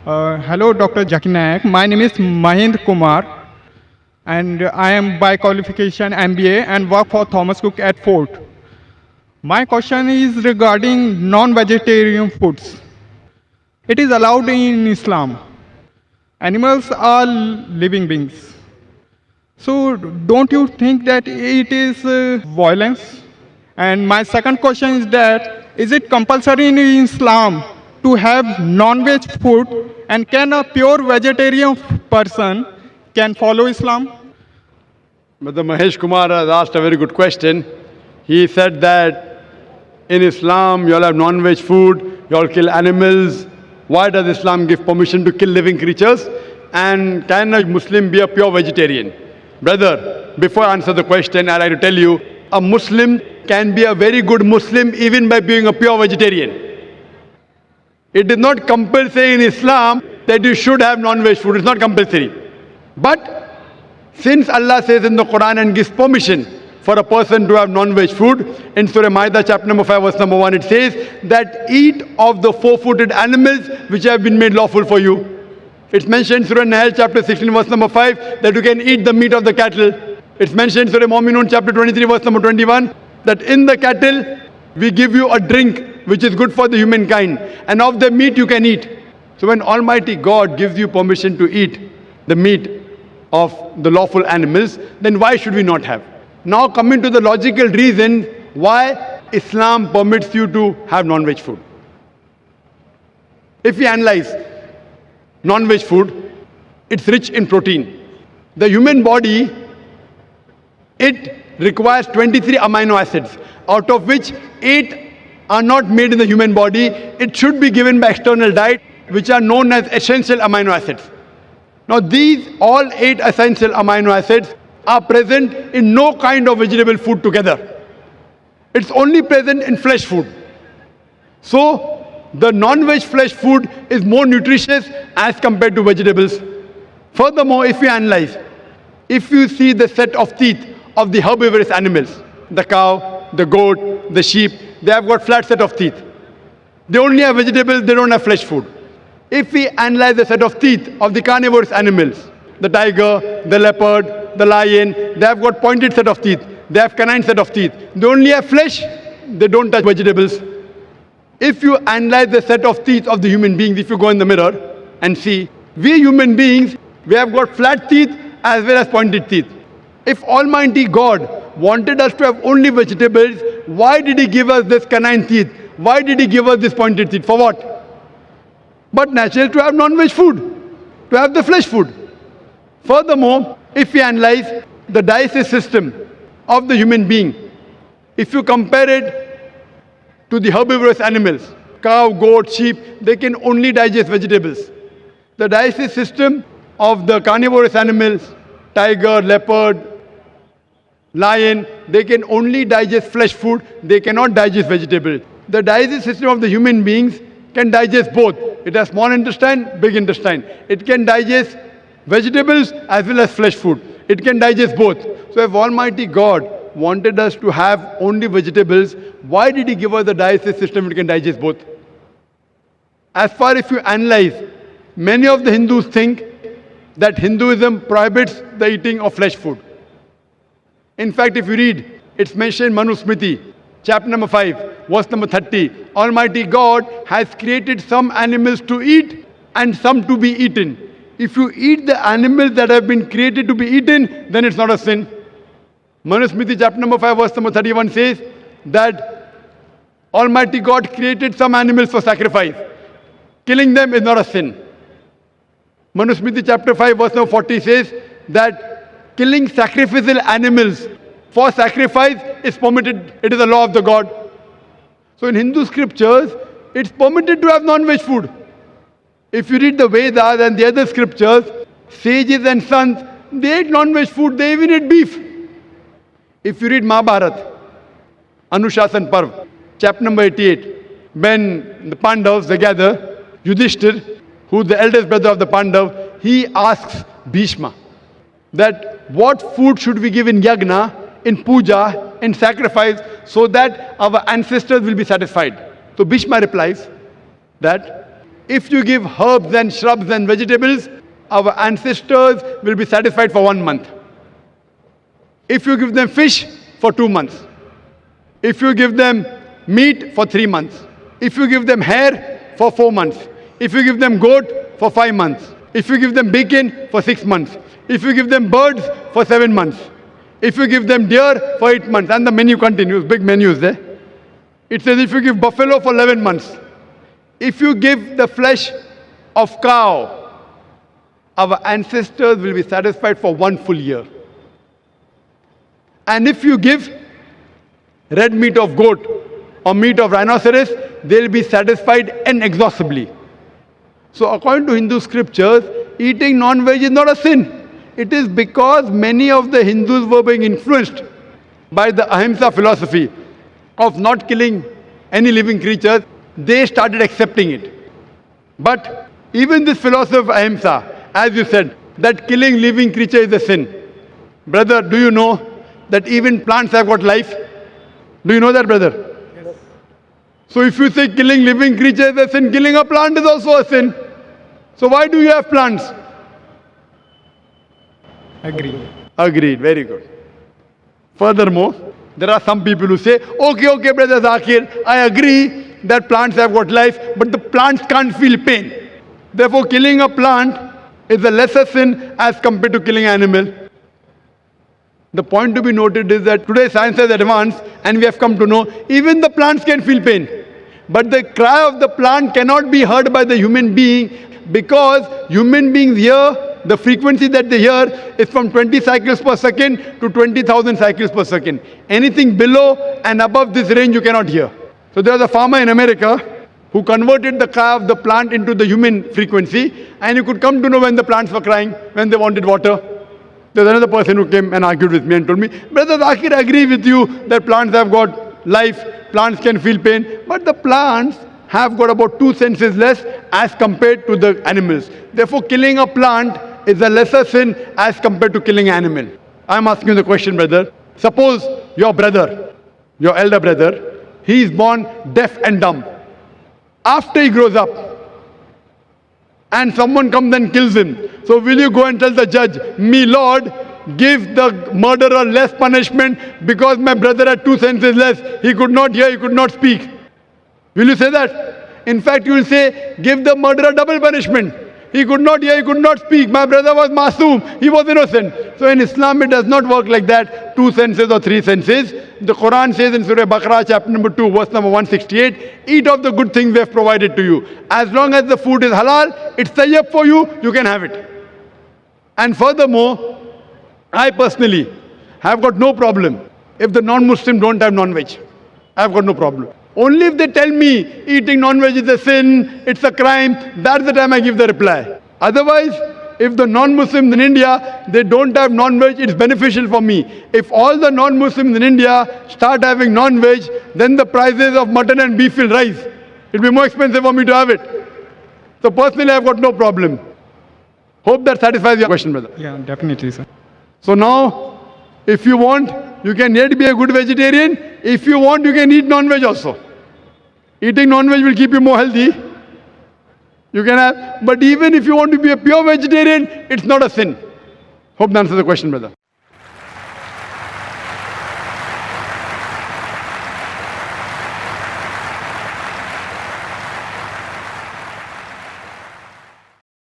Hello, Dr. Jaki Nayak. My name is Mahind Kumar, and I am by qualification MBA and work for Thomas Cook at Fort. My question is regarding non-vegetarian foods. It is allowed in Islam. Animals are living beings. So, don't you think that it is violence? And my second question is that is it compulsory in Islam to have non-veg food, and can a pure vegetarian person can follow Islam? Mr. Mahesh Kumar has asked a very good question. He said that in Islam you all have non-veg food, you all kill animals. Why does Islam give permission to kill living creatures? And can a Muslim be a pure vegetarian? Brother, before I answer the question, I'd like to tell you, a Muslim can be a very good Muslim even by being a pure vegetarian. It is not compulsory in Islam that you should have non-veg food. It's not compulsory. But since Allah says in the Quran and gives permission for a person to have non-veg food, in Surah Ma'idah chapter number 5 verse number 1 it says that eat of the four-footed animals which have been made lawful for you. It's mentioned in Surah Nahl chapter 16 verse number 5 that you can eat the meat of the cattle. It's mentioned in Surah Mu'minun chapter 23 verse number 21 that in the cattle we give you a drink which is good for the humankind, and of the meat you can eat. So when Almighty God gives you permission to eat the meat of the lawful animals, then why should we not have? Now coming to the logical reason why Islam permits you to have non-veg food. If we analyze non-veg food, it's rich in protein. The human body, it requires 23 amino acids, out of which 8 are not made in the human body. It should be given by external diet, which are known as essential amino acids. Now these all 8 essential amino acids are present in no kind of vegetable food together. It's only present in flesh food. So the non-veg flesh food is more nutritious as compared to vegetables. Furthermore, if you analyze, if you see the set of teeth of the herbivorous animals, the cow, the goat, the sheep, they have got flat set of teeth. They only have vegetables, they don't have flesh food. If we analyze the set of teeth of the carnivorous animals, the tiger, the leopard, the lion, they have got pointed set of teeth. They have canine set of teeth. They only have flesh, they don't touch vegetables. If you analyze the set of teeth of the human beings, if you go in the mirror and see, we human beings, we have got flat teeth as well as pointed teeth. If Almighty God wanted us to have only vegetables, why did He give us this canine teeth? Why did He give us this pointed teeth? For what? But naturally to have non-veg food, to have the flesh food. Furthermore, if we analyze the digestive system of the human being, if you compare it to the herbivorous animals, cow, goat, sheep, they can only digest vegetables. The digestive system of the carnivorous animals, tiger, leopard, lion, they can only digest flesh food, they cannot digest vegetables. The digestive system of the human beings can digest both. It has small intestine, big intestine. It can digest vegetables as well as flesh food. It can digest both. So if Almighty God wanted us to have only vegetables, why did He give us the digestive system which can digest both? As far if you analyze, many of the Hindus think that Hinduism prohibits the eating of flesh food. In fact, if you read, it's mentioned in Manu Smriti, chapter number 5, verse number 30. Almighty God has created some animals to eat and some to be eaten. If you eat the animals that have been created to be eaten, then it's not a sin. Manu Smriti, chapter number 5, verse number 31 says that Almighty God created some animals for sacrifice. Killing them is not a sin. Manu Smriti, chapter 5, verse number 40 says that killing sacrificial animals for sacrifice is permitted. It is the law of the God. So in Hindu scriptures, it's permitted to have non-veg food. If you read the Vedas and the other scriptures, sages and sons, they ate non-veg food, they even ate beef. If you read Mahabharata, Anushasan Parv, chapter number 88, when the Pandavas, they gather, Yudhishthir, who's the eldest brother of the Pandav, he asks Bhishma that what food should we give in yagna, in puja, in sacrifice, so that our ancestors will be satisfied. So Bhishma replies that if you give herbs and shrubs and vegetables, our ancestors will be satisfied for 1 month. If you give them fish, for 2 months. If you give them meat, for 3 months. If you give them hair, for 4 months. If you give them goat, for 5 months. If you give them bacon, for 6 months. If you give them birds, for 7 months. If you give them deer, for 8 months. And the menu continues, big menu is there. It says if you give buffalo for 11 months. If you give the flesh of cow, our ancestors will be satisfied for 1 full year. And if you give red meat of goat or meat of rhinoceros, they'll be satisfied inexhaustibly. So according to Hindu scriptures, eating non-veg is not a sin. It is because many of the Hindus were being influenced by the Ahimsa philosophy of not killing any living creatures. They started accepting it. But even this philosophy of Ahimsa, as you said, that killing living creature is a sin. Brother, do you know that even plants have got life? Do you know that, brother? Yes. So if you say killing living creature is a sin, killing a plant is also a sin. So why do you have plants? Agreed. Agreed, very good. Furthermore, there are some people who say, okay, brother Zakir, I agree that plants have got life, but the plants can't feel pain. Therefore, killing a plant is a lesser sin as compared to killing an animal. The point to be noted is that today science has advanced and we have come to know even the plants can feel pain. But the cry of the plant cannot be heard by the human being because human beings hear, the frequency that they hear is from 20 cycles per second to 20,000 cycles per second. Anything below and above this range you cannot hear. So there was a farmer in America who converted the cry of the plant into the human frequency, and you could come to know when the plants were crying, when they wanted water. There's another person who came and argued with me and told me, Brother Zakir, I agree with you that plants have got life, plants can feel pain, but the plants have got about 2 senses less as compared to the animals. Therefore, killing a plant is a lesser sin as compared to killing an animal. I'm asking you the question, brother. Suppose your brother, your elder brother, he is born deaf and dumb. After he grows up, and someone comes and kills him. So will you go and tell the judge, me Lord, give the murderer less punishment because my brother had 2 senses less. He could not hear, he could not speak. Will you say that? In fact, you will say, give the murderer double punishment. He could not hear, he could not speak. My brother was masoom, he was innocent. So in Islam, it does not work like that, 2 senses or 3 senses. The Quran says in Surah Baqarah, chapter number 2, verse number 168, eat of the good things we have provided to you. As long as the food is halal, it's tayyib for you, you can have it. And furthermore, I personally have got no problem if the non-Muslim don't have non-veg. I've got no problem. Only if they tell me eating non-veg is a sin, it's a crime, that's the time I give the reply. Otherwise, if the non-Muslims in India, they don't have non-veg, it's beneficial for me. If all the non-Muslims in India start having non-veg, then the prices of mutton and beef will rise. It'll be more expensive for me to have it. So personally, I've got no problem. Hope that satisfies your question, brother. Yeah, definitely, sir. So now, if you want, you can yet be a good vegetarian. If you want, you can eat non-veg also. Eating non-veg will keep you more healthy. You can have, but even if you want to be a pure vegetarian, it's not a sin. Hope that answers the question, brother.